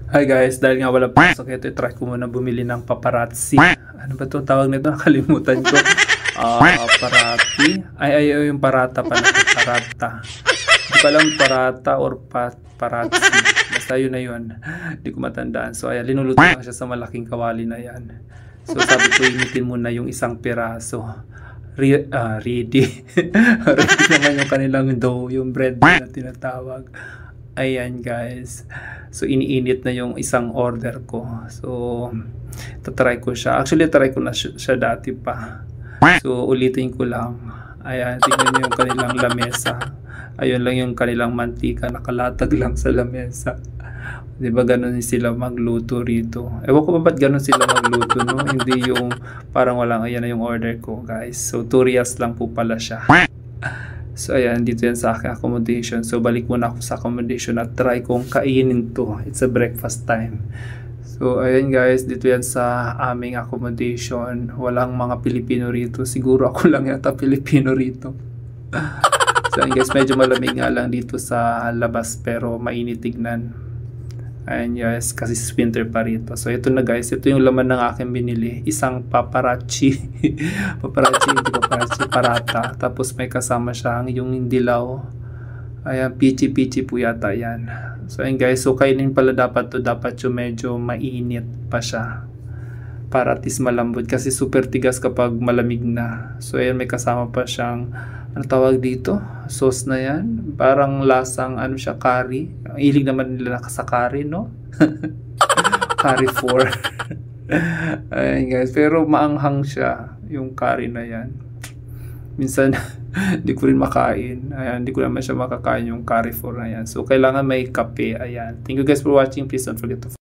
Hi guys, dahil nga wala pasok ito, try ko muna bumili ng paparazzi. Ano ba to tawag nito? Nakalimutan ko. Parati. Ay, yung parata pala. Parata. Hindi pa lang parata or parazzi. Basta yun na yun. Hindi ko matandaan. So ayan, linuluto lang siya sa malaking kawali na yan. So sabi ko, initin muna yung isang piraso. Ready. Ready naman yung kanilang dough, yung bread na tinatawag. Ayan guys. So iniinit na yung isang order ko. So tatry ko siya. Actually try ko na siya dati pa. So ulitin ko lang. Ayan, tingnan niyo yung kanilang lamesa. Ayun lang yung kanilang mantika, nakalatag lang sa lamesa. 'Di ba ganun sila magluto rito? Ewan ko ba ba't ganun sila magluto, no? Hindi yung parang walang, ayan na yung order ko guys. So 2 reals lang po pala siya. So ayan, dito yan sa aking accommodation. So balik muna ako sa accommodation at try kong kainin to. It's a breakfast time. So ayan guys, dito yan sa aming accommodation. Walang mga Pilipino rito. Siguro ako lang yata Pilipino rito. So ayan guys, medyo malamig nga lang dito sa labas pero mainit tignan. Ayan guys, kasi winter pa rito. So ito na guys, ito yung laman ng aking binili. Isang paparazzi. Paparazzi, parata. Tapos may kasama siyang yung dilaw. Ayan, pichi-pichi po yata yan. So ayan guys, so kainin pala dapat to. Dapat yung medyo mainit pa siya. Para at least malambot. Kasi super tigas kapag malamig na. So ayan, may kasama pa siyang, ano tawag dito? Sauce na yan. Parang lasang, ano siya, curry. Ang hilig naman nila sa curry, no? Curry 4. Ayan guys, pero maanghang siya, yung curry na yan. Minsan, hindi ko rin makain. Ayan, hindi ko naman siya makakain yung curry 4 na yan. So, kailangan may kape. Ayan. Thank you guys for watching. Please don't forget to